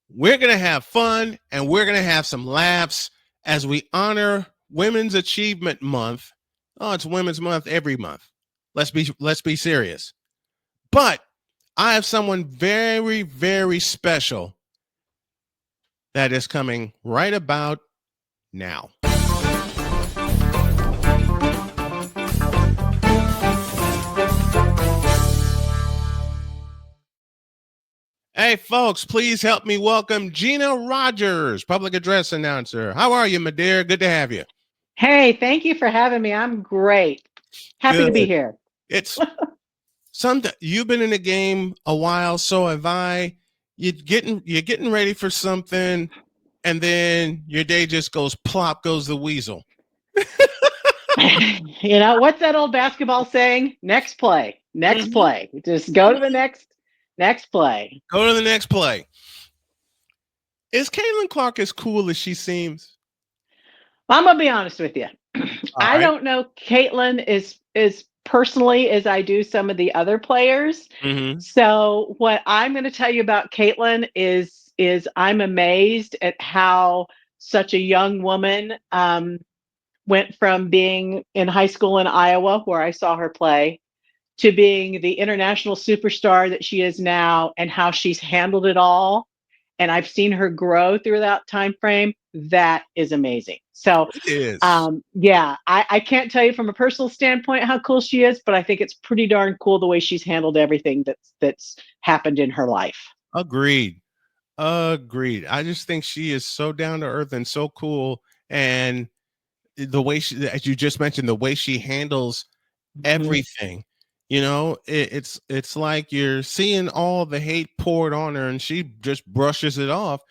We're going to have fun and we're going to have some laughs as we honor Women's Achievement Month. Oh, it's Women's Month every month. Let's be serious. But I have someone very, very special that is coming right about now. Hey, folks, please help me welcome Gina Rogers, public address announcer. How are you, my dear? Good to have you. Hey, thank you for having me. I'm great. Happy Good. to be here. It's you've been in the game a while, so have I. You're getting ready for something, and then your day just goes plop goes the weasel. What's that old basketball saying? Next play. Next Mhm. play. Just go to the next play. Go to the next play. Is Caitlin Clark as cool as she seems? I'm gonna be honest with you. All I right. don't know Caitlin is personally as I do some of the other players. Mm-hmm. So what I'm going to tell you about Caitlin is I'm amazed at how such a young woman went from being in high school in Iowa, where I saw her play, to being the international superstar that she is now, and how she's handled it all. And I've seen her grow through that time frame. That is amazing. So, It is. yeah, I can't tell you from a personal standpoint how cool she is, but I think it's pretty darn cool the way she's handled everything that's happened in her life. Agreed. Agreed. I just think she is so down to earth and so cool. And the way she, as you just mentioned, the way she handles Mhm. everything, it's like you're seeing all the hate poured on her and she just brushes it off,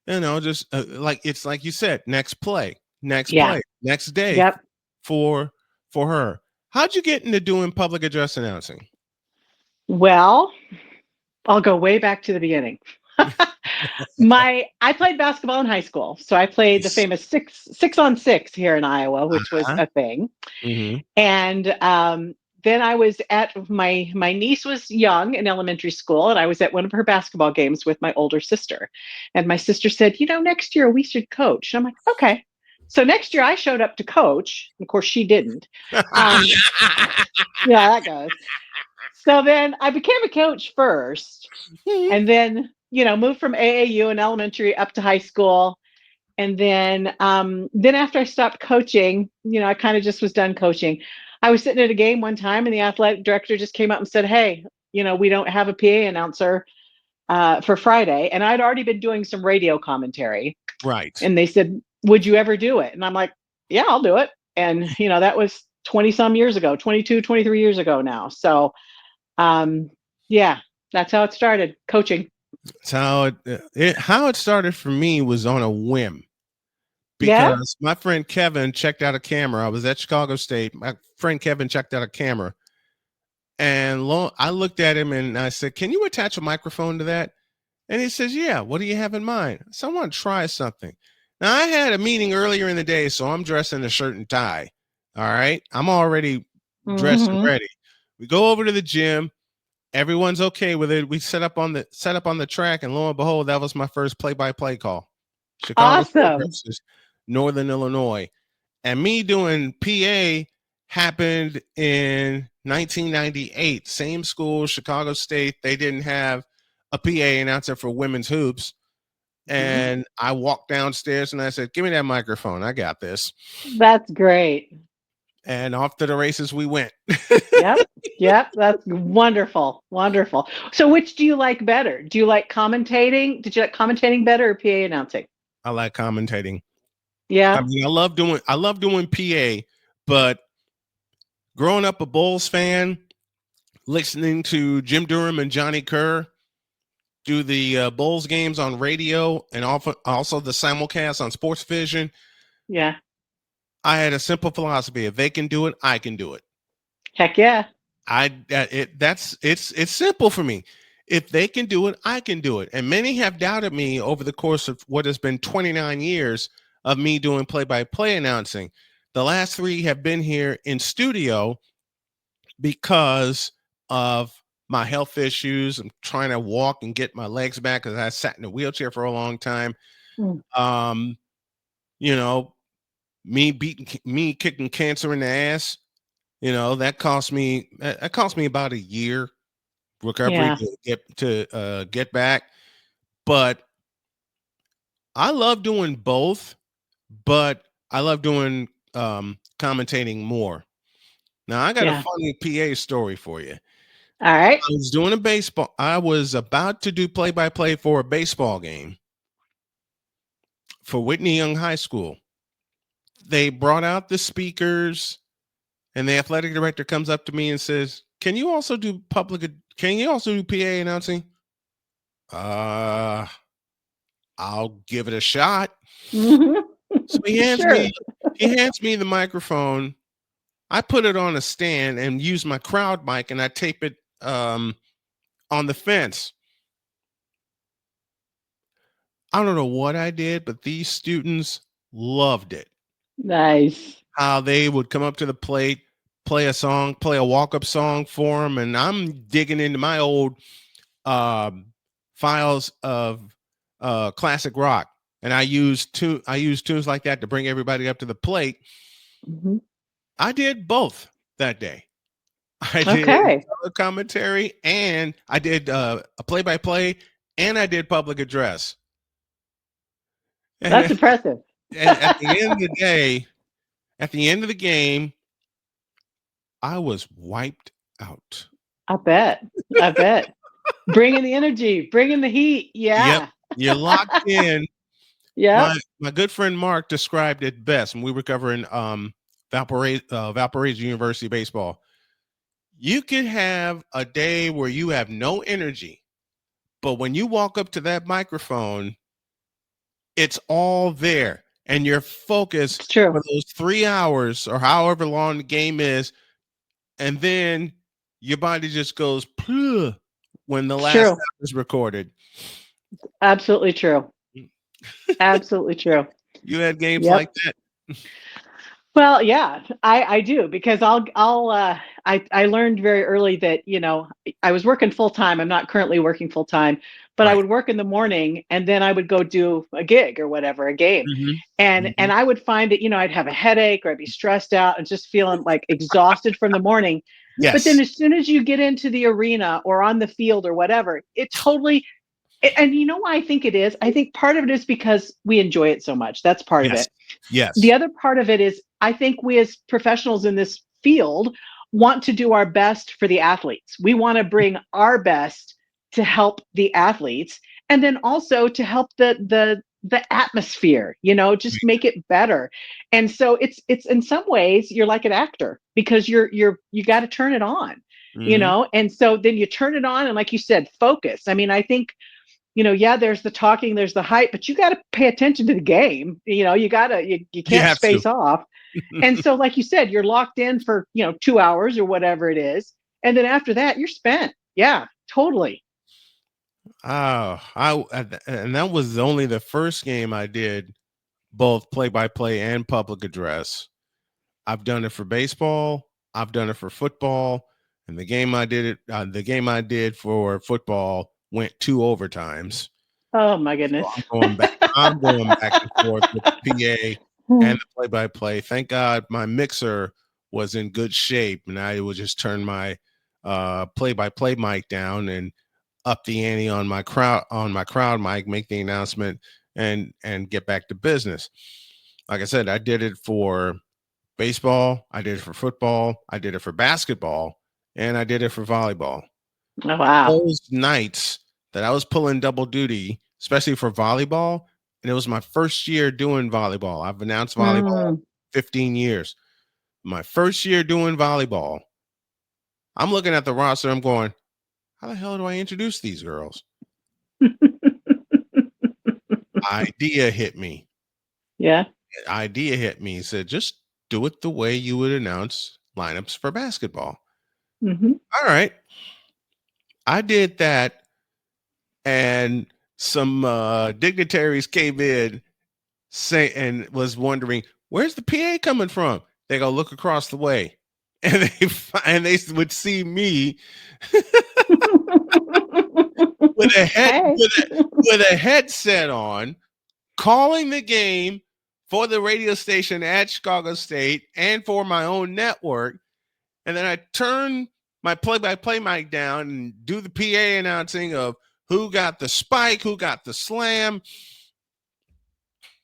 just like it's like you said, next play, next Yeah. play, next day Yep. for for her. How'd you get into doing public address announcing? Well, I'll go way back to the beginning. My I played basketball in high school, so I played the Nice. famous six on six here in Iowa, which was Uh-huh. a thing. Mm-hmm. And then I was at my niece was young in elementary school, and I was at one of her basketball games with my older sister. And my sister said, next year we should coach. And I'm like, okay. So next year I showed up to coach. Of course, she didn't. Um, yeah, that goes. So then I became a coach first, and then moved from AAU in elementary up to high school. And then after I stopped coaching, I kind of just was done coaching. I was sitting at a game one time, and the athletic director just came up and said, hey, we don't have a PA announcer for Friday. And I'd already been doing some radio commentary, Right. and they said, would you ever do it? And I'm like, yeah, I'll do it. And that was 20 some years ago, 22, 23 years ago now. So um, yeah, that's how it started, coaching. It's how it started for me was on a whim Yeah. because my friend Kevin checked out a camera. I was at Chicago State. My friend Kevin checked out a camera, and I looked at him and I said, "Can you attach a microphone to that?" And he says, "Yeah. What do you have in mind?" So I want to try something. Now I had a meeting earlier in the day, so I'm dressed in a shirt and tie. All right, I'm already dressed and Hmm. ready. We go over to the gym. Everyone's okay with it. We set up on the track, and lo and behold, that was my first play-by-play call. Chicago State Awesome. versus Northern Illinois. And me doing PA happened in 1998. Same school, Chicago State. They didn't have a PA announcer for women's hoops. Mhm. And I walked downstairs and I said, "Give me that microphone. I got this." That's great. And off to the races we went. Yep. Yep. That's wonderful. Wonderful. So which do you like better? Do you like commentating? Did you like commentating better or PA announcing? I like commentating. I Yeah. mean, I love doing PA, but growing up a Bulls fan, listening to Jim Durham and Johnny Kerr do the Bulls games on radio and also the simulcast on Sports Vision, Yeah. I had a simple philosophy: if they can do it, I can do it. Heck yeah. It's simple for me. If they can do it, I can do it. And many have doubted me over the course of what has been 29 years of me doing play-by-play announcing. The last 3 have been here in studio because of my health issues. I'm trying to walk and get my legs back because I sat in a wheelchair for a long time. Mm. Um, you know, me kicking cancer in the ass. That cost me about a year recovery Yeah. to get back. But I love doing both, but I love doing commentating more. Now I got a Yeah. funny PA story for you. All right. I was doing a baseball. I was about to do play by play for a baseball game for Whitney Young High School. They brought out the speakers, and the athletic director comes up to me and says, "Can you also do Can you also do PA announcing?" Uh, I'll give it a shot. Mhm. So Sure. he hands me the microphone. I put it on a stand and use my crowd mic, and I tape it on the fence. I don't know what I did, but these students loved it. Nice. How they would come up to the plate, play a song, play a walk-up song for them, and I'm digging into my old um, files of classic rock, and I use tunes like that to bring everybody up to the plate. Mhm. I did both that day. I did Okay. color commentary, and I did a play-by-play, and I did public address. That's And, impressive. and at the end of the day, at the end of the game, I was wiped out. I bet. I bet. Bringing the energy, bringing the heat. Yep, Yeah. you're locked in. Yep. My good friend Mark described it best when we were covering Valparaiso University baseball. You could have a day where you have no energy, but when you walk up to that microphone, it's all there, and you're focused It's true. for those 3 hours or however long the game is, and then your body just goes "Plugh" when the It's last true. out is recorded. Absolutely true. Absolutely true. You had games like Yep. that? Well, yeah, I do because I learned very early that, I was working full time. I'm not currently working full time, but I Right. would work in the morning and then I would go do a gig or whatever, a game. Mhm. And Mhm. I would find that, I'd have a headache or I'd be stressed out and just feeling like exhausted from the morning. But then Yes. as soon as you get into the arena or on the field or whatever, it totally and you know why I think it is? I think part of it is because we enjoy it so much. That's part of Yes. it. The Yes. other part of it is I think we as professionals in this field want to do our best for the athletes. We want to bring our best to help the athletes and then also to help the atmosphere, just make it better. And so it's in some ways you're like an actor because you got to turn it on, Mhm. and so then you turn it on and like you said, focus. I mean, I think yeah, there's the talking, there's the hype, but you got to pay attention to the game. You You can't have to. space off. And so, like you said, you're locked in for, 2 hours or whatever it is. And then after that, you're spent. Yeah, totally. Oh, and that was only the first game I did both play by play and public address. I've done it for baseball. I've done it for football. And the game I did for football went two overtimes. Oh my So goodness. I'm going back and forth with the PA and the play by play. Thank God my mixer was in good shape, and I would just turn my play by play mic down and up the ante on my crowd mic, make the announcement, and get back to business. Like I said, I did it for baseball, I did it for football, I did it for basketball, and I did it for volleyball. Oh wow. Those nights that I was pulling double duty, especially for volleyball, and it was my first year doing volleyball. I've announced volleyball Mm. 15 years. My first year doing volleyball, I'm looking at the roster, I'm going, how the hell do I introduce these girls? Idea hit me. Yeah. Idea hit me. Said, just do it the way you would announce lineups for basketball. Hmm. All right. I did that, and some dignitaries came in say and was wondering, where's the PA coming from? They go look across the way. And they would see me with a head Hey. with a headset on, calling the game for the radio station at Chicago State and for my own network. And then I turn my play-by-play mic down and do the PA announcing of who got the spike, who got the slam.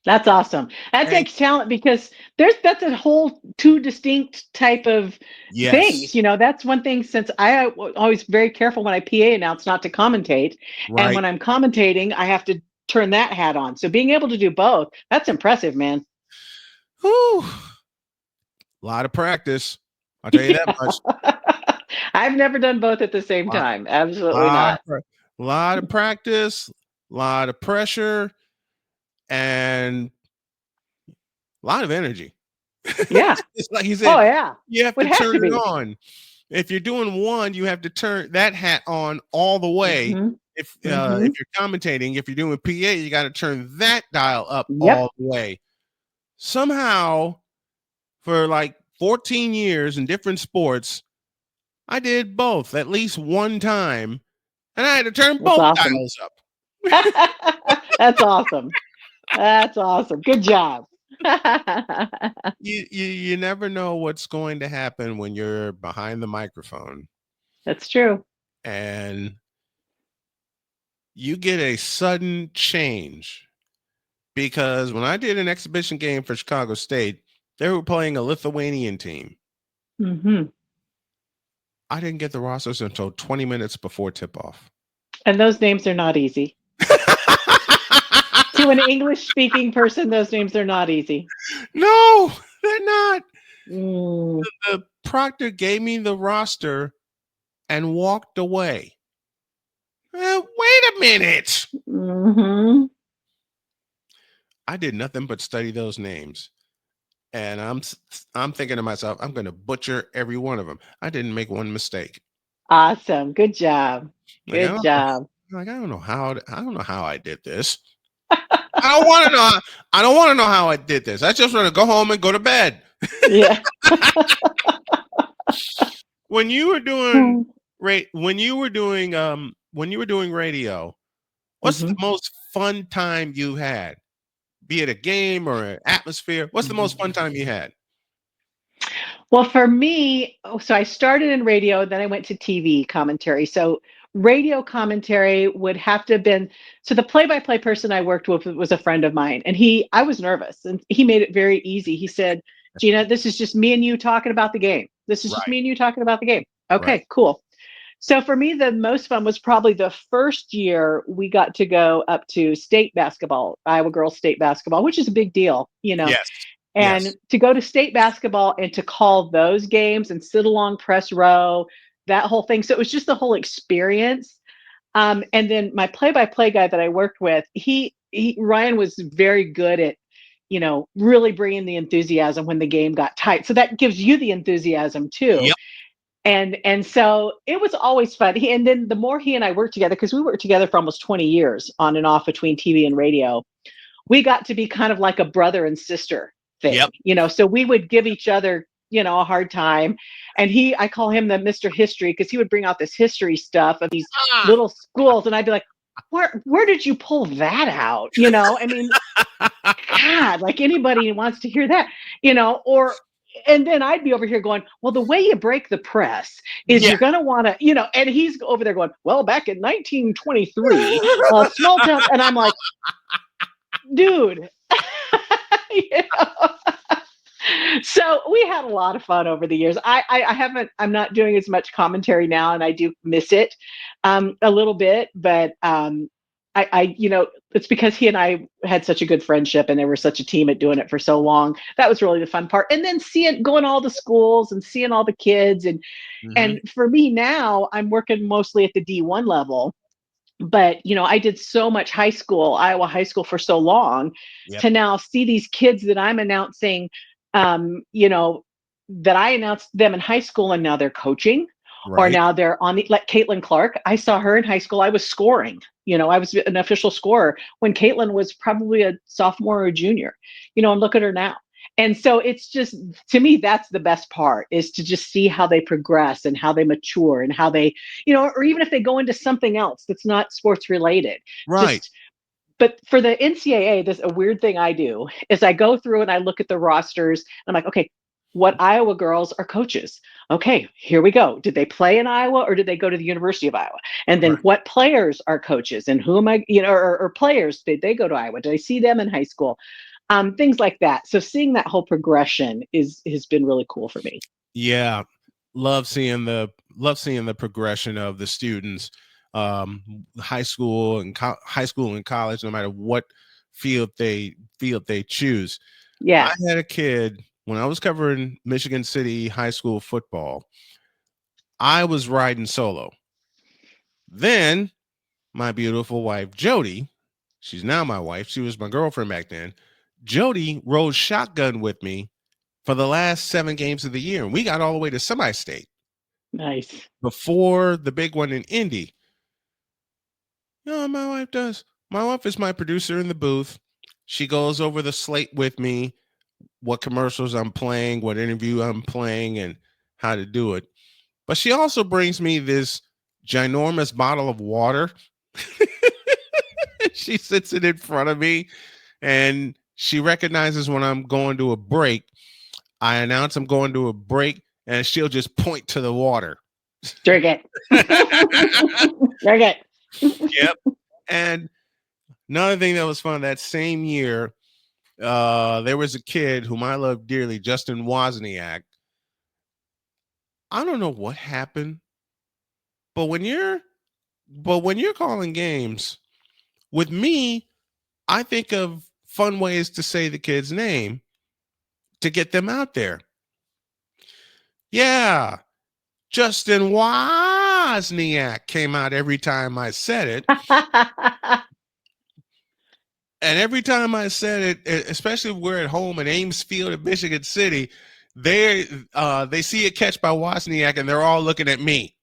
That's awesome. That And takes talent because that's a whole two distinct type of yes, things. That's one thing since I always very careful when I PA announce not to commentate. And right. when I'm commentating, I have to turn that hat on. So being able to do both, that's impressive, man. Whew. A lot of practice. I'll tell you that Yeah. much. I've never done both at the same Lot, time. Absolutely lot, not. of, lot of practice, lot of pressure, and a lot of energy. Yeah. It's like you Oh said, yeah. you have to Would have turn to it be. on. If you're doing one, you have to turn that hat on all the way. Hmm. If Hmm. you're commentating, if you're doing PA, you got to turn that dial up Yep. all the way. Somehow, for like 14 years in different sports, I did both at least one time, and I had to turn That's both awesome. dials up. That's awesome. That's awesome. Good job. You never know what's going to happen when you're behind the microphone, That's true. and you get a sudden change. Because when I did an exhibition game for Chicago State, they were playing a Lithuanian team. Hmm. I didn't get the rosters until 20 minutes before tip off. And those names are not easy. To an English speaking person, those names are not easy. No, they're not. Mm. The proctor gave me the roster and walked away. Wait a minute. Hmm. I did nothing but study those names. And I'm thinking to myself, I'm going to butcher every one of them. I didn't make one mistake. Awesome. Good job. Like I Good don't know, job. I don't know how I did this. I don't want to know. I don't want to know how I did this. I just want to go home and go to bed. Yeah. When you were doing when you were doing radio, what's the Hmm. most fun time you had? Be it a game or an atmosphere. What's the most fun time you had? Well, for me, so I started in radio, then I went to TV commentary. So radio commentary would have to have been, so the play-by-play person I worked with was a friend of mine, and I was nervous, and he made it very easy. He said, "Gina, this is just me and you talking about the game. This is just Right, me and you talking about the game." right. Okay, cool. So for me, the most fun was probably the first year we got to go up to state basketball, Iowa girls state basketball, which is a big deal. Yes, And yes. to go to state basketball and to call those games and sit along press row, that whole thing. So it was just the whole experience. And then my play-by-play guy that I worked with, Ryan was very good at, really bringing the enthusiasm when the game got tight. So that gives you the enthusiasm too. Yep. And so it was always fun. And then the more he and I worked together, because we worked together for almost 20 years on and off between TV and radio, we got to be kind of like a brother and sister Yep. thing. So we would give each other, a hard time. And I call him the Mr. History because he would bring out this history stuff of these Ah. little schools. And I'd be like, where did you pull that out? I mean, God, like anybody wants to hear that, and then I'd be over here going, well, the way you break the press is Yeah. you're going to want to, and he's over there going, well, back in 1923, small towns. And I'm like, dude, you know? So we had a lot of fun over the years. I'm not doing as much commentary now, and I do miss it a little bit, but it's because he and I had such a good friendship, and they were such a team at doing it for so long. That was really the fun part. And then going all the schools and seeing all the kids, and Hmm. for me now, I'm working mostly at the D1 level, but I did so much Iowa high school for so long, Yep. to now see these kids that I'm announcing, um, you know, that I announced them in high school, and now they're coaching, or Right. now they're on like Caitlin Clark. I saw her in high school. I was scoring. I was an official scorer when Caitlin was probably a sophomore or a junior. And look at her now. And so it's just, to me, that's the best part, is to just see how they progress and how they mature and how they, or even if they go into something else that's not sports related, Right. just, but for the NCAA, there's a weird thing I do is I go through and I look at the rosters. And I'm like, okay, what Iowa girls are coaches? Okay, here we go. Did they play in Iowa or did they go to the University of Iowa? And then Right. what players are coaches and who am I, or players, did they go to Iowa? Did I see them in high school? Things like that. So seeing that whole progression has been really cool for me. Yeah. Love seeing the progression of the students, high school and college, no matter what field they choose. I Yeah. had a kid when I was covering Michigan City high school football. I was riding solo. Then my beautiful wife, Jody, she's now my wife. She was my girlfriend back then. Jody rode shotgun with me for the last 7 games of the year. And we got all the way to semi-state Nice. before the big one in Indy. No, my wife does. My wife is my producer in the booth. She goes over the slate with me, what commercials I'm playing, what interview I'm playing, and how to do it. But she also brings me this ginormous bottle of water. She sits it in front of me and she recognizes when I'm going to a break. I announce I'm going to a break and she'll just point to the water. Drink it. Drink it. Yep. And another thing that was fun that same year, there was a kid whom I love dearly, Justin Wozniak. I don't know what happened, but when you're calling games with me, I think of fun ways to say the kid's name to get them out there. Yeah, Justin Wozniak came out every time I said it. And every time I said it, especially if we're at home in Ames Field in Michigan City, they see a catch by Wozniak and they're all looking at me.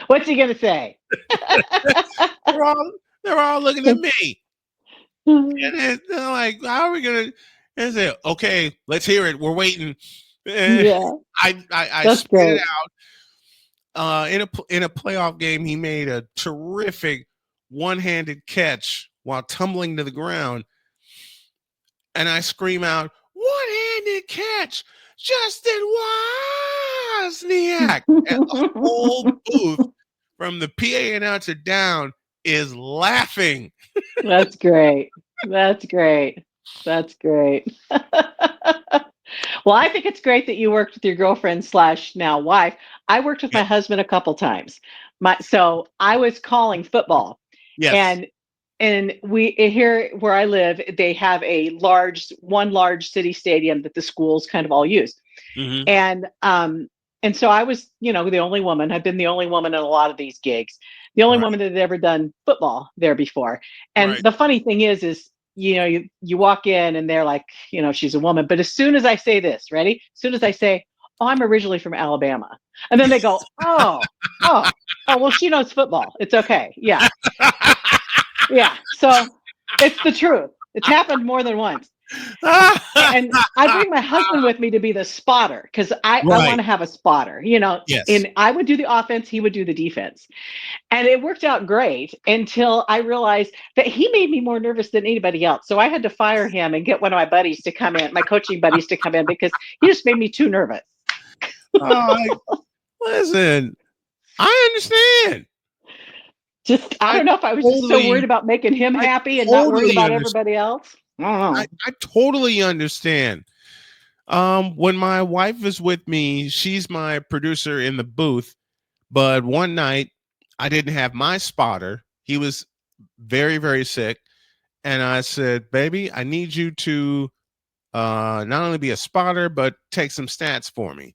What's he gonna say? They're all they're all looking at me. And they're like, how are we gonna and I say, okay, let's hear it. We're waiting. Eh, Yeah, I that's spit it great. out. In a playoff game, he made a terrific one-handed catch while tumbling to the ground, and I scream out, "One-handed catch, Justin Wozniak!" And the whole booth, from the PA announcer down, is laughing. That's great. That's great. That's great. Well, I think it's great that you worked with your girlfriend slash now wife. I worked with my Yes, husband a couple times. So I was calling football, yes, and we here where I live, they have one large city stadium that the schools kind of all use. hmm And so I was, the only woman. I've been the only woman in a lot of these gigs, the only woman right, that had ever done football there before. And right. the funny thing is you walk in and they're like, she's a woman. But as soon as I say this, ready? As soon as I say, oh, I'm originally from Alabama, and then they go, oh, well, she knows football. It's okay. Yeah, yeah. So it's the truth. It's happened more than once. And I bring my husband with me to be the spotter because I want Right. to have a spotter, Yes. and I would do the offense, he would do the defense. And it worked out great until I realized that he made me more nervous than anybody else. So I had to fire him and get one of my buddies to come in, my coaching buddies to come in because he just made me too nervous. Oh, listen, I understand. Just, I I don't know if I was just so worried totally, about making him I happy and not worried totally about understand. everybody else. I don't know. I totally understand. When my wife is with me, she's my producer in the booth. But one night, I didn't have my spotter. He was very, very sick, and I said, "Baby, I need you to not only be a spotter, but take some stats for me."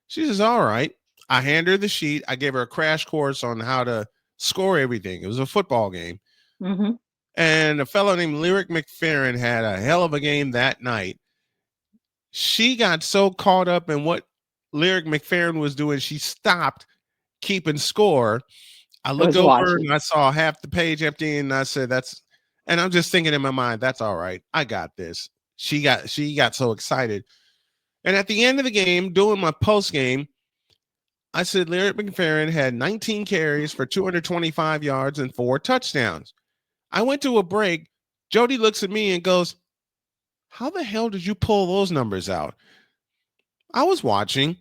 She says, "All right." I hand her the sheet. I gave her a crash course on how to score everything. It was a football game. Hmm. And a fellow named Lyric McFerrin had a hell of a game that night. She got so caught up in what Lyric McFerrin was doing, she stopped keeping score. I I looked was over watching. and I saw half the page empty, and I said, And I'm just thinking in my mind, that's all right. I got this. She got so excited. And at the end of the game, doing my post game, I said Lyric McFerrin had 19 carries for 225 yards and 4 touchdowns. I went to a break. Jody looks at me and goes, "How the hell did you pull those numbers out?" I was watching,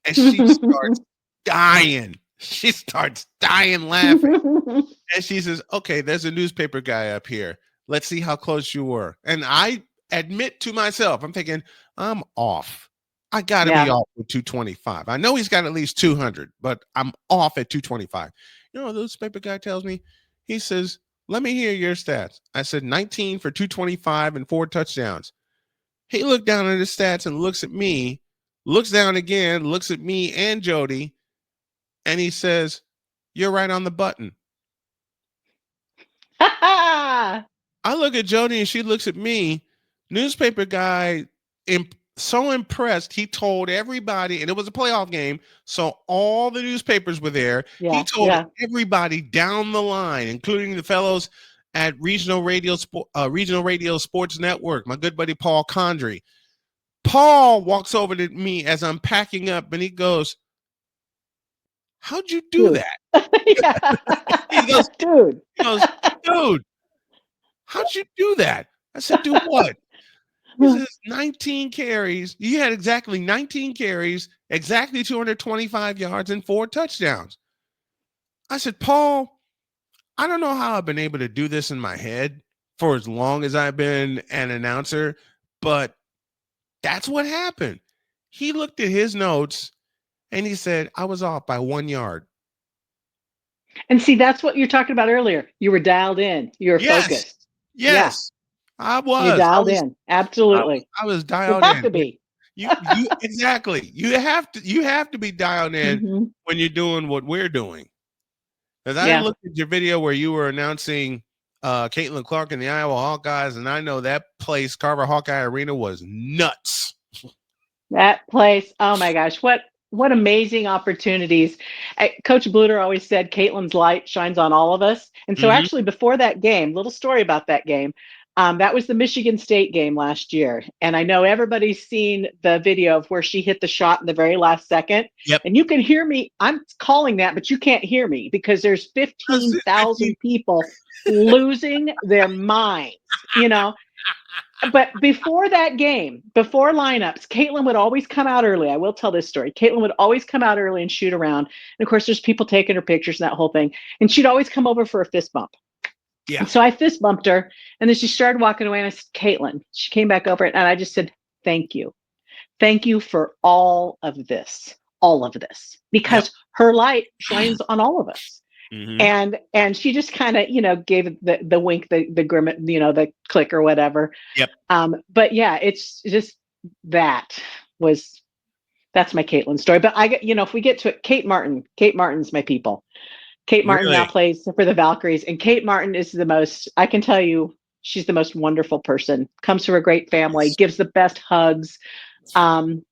and she starts dying. She starts dying laughing. And she says, "Okay, there's a newspaper guy up here. Let's see how close you were." And I admit to myself, I'm thinking, I'm off. I got to be Yeah. off with 225. I know he's got at least 200, but I'm off at 225. You know, what the newspaper guy tells me, he says, "Let me hear your stats." I said 19 for 225 and 4 touchdowns. He looked down at his stats and looks at me, looks down again, looks at me and Jody, and he says, "You're right on the button." I look at Jody and she looks at me. Newspaper guy, so impressed, he told everybody, and it was a playoff game, so all the newspapers were there. He Yeah. told Yeah. everybody down the line, including the fellows at Regional Radio Sports Network, my good buddy Paul Condry. Paul walks over to me as I'm packing up, and he goes, "How'd you do Dude. that?" Yeah. He goes, Dude. he goes, "Dude, how'd you do that?" I said, "Do what?" He says 19 carries. You had exactly 19 carries, exactly 225 yards, and 4 touchdowns. I said, "Paul, I don't know how I've been able to do this in my head for as long as I've been an announcer, but that's what happened." He looked at his notes and he said, "I was off by 1 yard." And see, that's what you're talking about earlier. You were dialed in. You were Yes, focused. Yeah. yes, I You was. I dialed was. in. I was. Absolutely. I was You dialed have in. to be. You exactly. You have to be dialed in Hmm. when you're doing what we're doing. Because I Yeah. looked at your video where you were announcing Caitlin Clark and the Iowa Hawkeyes, and I know that place, Carver Hawkeye Arena, was nuts. That place, oh my gosh, what amazing opportunities. Coach Bluter always said Caitlin's light shines on all of us. And so Mm-hmm. actually before that game, little story about that game. That was the Michigan State game last year. And I know everybody's seen the video of where she hit the shot in the very last second. Yep. And you can hear me. I'm calling that, but you can't hear me because there's That's it, 15. 15,000 people losing their minds, you know. But before that game, before lineups, Caitlin would always come out early. I will tell this story. Caitlin would always come out early and shoot around. And of course, there's people taking her pictures and that whole thing. And she'd always come over for a fist bump. Yeah. And so I fist bumped her. And then she started walking away. And I said, Caitlin, she came back over. And I just said, thank you. Thank you for all of this, Yep. because her light shines on all of us. Mm-hmm. And she just kind of, gave the wink, the grimace, the click or whatever. Yep. But yeah, it's just that was that's my Caitlin story. But I get, if we get to it, Kate Martin's my people. Kate Martin now Really. plays for the Valkyries, and Kate Martin is the most. I can tell you, she's the most wonderful person. Comes from a great family, gives the best hugs. Um,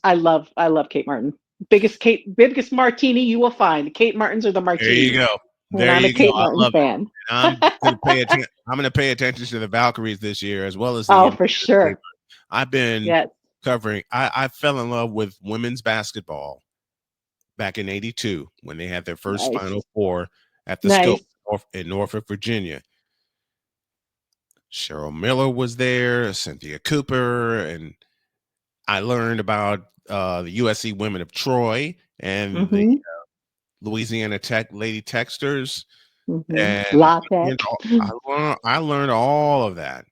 I love Kate Martin. Biggest martini you will find. Kate Martins are the There you martinis, go. and There I'm a you go. Kate I Martin love it. fan. And I'm gonna pay attention to the Valkyries this year as well as the Oh, for Indiana Pacers. sure. I've been Yes. covering. I fell in love with women's basketball back in '82 when they had their first Nice. Final Four at the Scope Nice. in Norfolk, Virginia. Cheryl Miller was there, Cynthia Cooper, and I learned about the USC Women of Troy and the Mhm. Louisiana Tech Lady Texters, Mhm. and Latex. I learned all of that,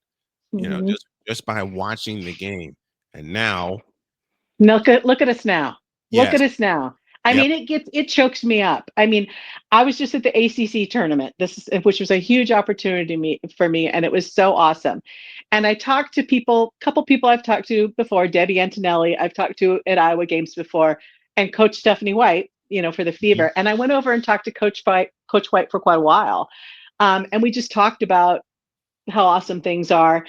Mhm. just by watching the game. And now, Look at us now. Look yes, at us now. I yep, mean, it chokes me up. I mean, I was just at the ACC tournament, which was a huge opportunity for me, and it was so awesome. And I talked to couple people I've talked to before, Debbie Antonelli, I've talked to at Iowa games before, and Coach Stephanie White, for the mhm, Fever. And I went over and talked to Coach White for quite a while, and we just talked about how awesome things are.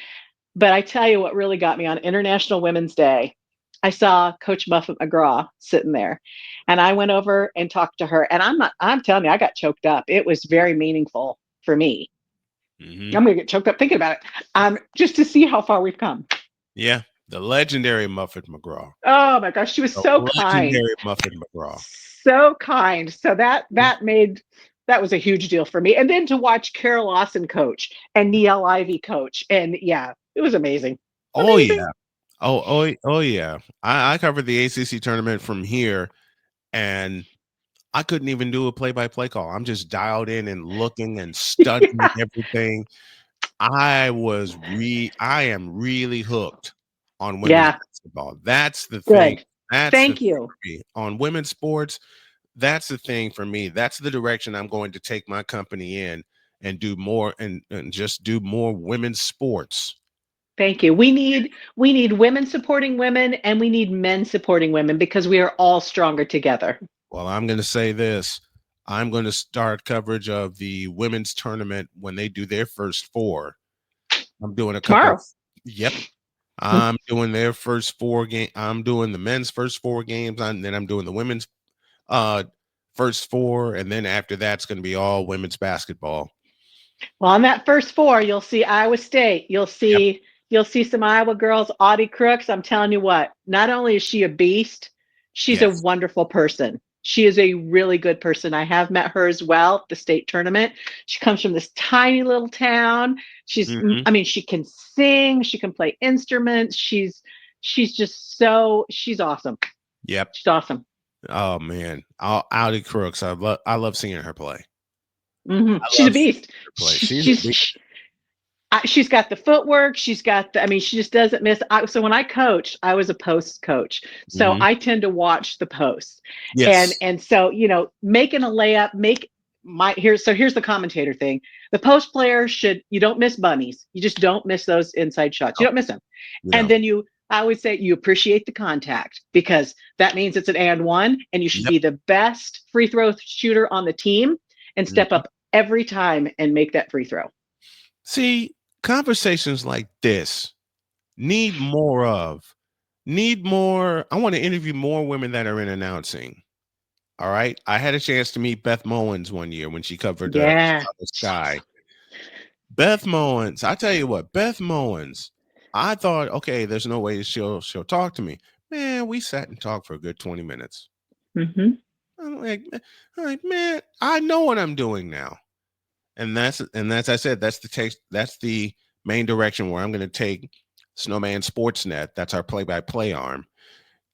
But I tell you what really got me on International Women's Day. I saw Coach Muffet McGraw sitting there, and I went over and talked to her. And I'm telling you, I got choked up. It was very meaningful for me. Hmm. I'm going to get choked up thinking about it. Just to see how far we've come. Yeah, the legendary Muffet McGraw. Oh my gosh, she was The so kind, legendary Muffet McGraw. so kind. So that was a huge deal for me. And then to watch Carol Lawson coach and Neil Ivy coach, and yeah, it was amazing, Oh amazing. yeah. Oh yeah. I covered the ACC tournament from here, and I couldn't even do a play-by-play call. I'm just dialed in and looking and studying Yeah, everything. I am really hooked on women's yeah, basketball. That's the thing. good. That's the Thank thing you. for me. On women's sports, that's the thing for me. That's the direction I'm going to take my company in and do more and just do more women's sports. Thank you. We need women supporting women and we need men supporting women because we are all stronger together. Well, I'm going to say this. I'm going to start coverage of the women's tournament when they do their first four. I'm doing a couple. Tomorrow. Yep. I'm doing their first four game. I'm doing the men's first four games, and then I'm doing the women's uh first four, and then after that's going to be all women's basketball. Well, on that first four, you'll see Iowa State. Yep. You'll see some Iowa girls. Audie Crooks. I'm telling you what. Not only is she a beast, she's a Yes. wonderful person. She is a really good person. I have met her as well at the state tournament. She comes from this tiny little town. Hmm. I mean, she can sing. She can play instruments. She's awesome. Yep. She's awesome. Oh man, Audi Crooks. I love seeing her play. I She's a love seeing beast. her play. She's a big. She's got the footwork. She's got I mean, she just doesn't miss. So when I coached, I was a post coach. So Hmm. I tend to watch the posts. And Yes. and so, making a layup, here's the commentator thing. The post player you don't miss bunnies. You just don't miss those inside shots. You No, don't miss them. you And know. then I would say you appreciate the contact because that means it's an and one, and you should Yep. be the best free throw shooter on the team and step Mhm. up every time and make that free throw. See, conversations like this need more of. Need more. I want to interview more women that are in announcing. All right. I had a chance to meet Beth Mowens one year when she covered the Yeah. Chicago Sky. Beth Mowens, I tell you what, Beth Mowens, I thought, okay, there's no way she'll talk to me. Man, we sat and talked for a good 20 minutes. Hmm. I'm like, man, I know what I'm doing now. And that's I said, that's the main direction where I'm gonna take Snowman Sportsnet, that's our play-by-play arm,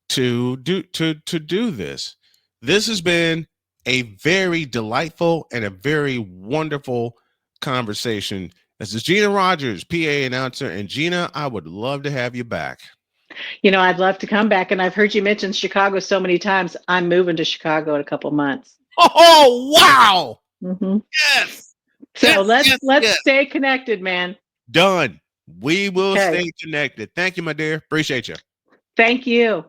to do this. This has been a very delightful and a very wonderful conversation. This is Gina Rogers, PA announcer, and Gina, I would love to have you back. I'd love to come back. And I've heard you mention Chicago so many times. I'm moving to Chicago in a couple months. Oh wow! Hmm. Yes, So yes, let's yes, let's yes. stay connected, man. Done. We will Okay. stay connected. Thank you, my dear. Appreciate you. Thank you.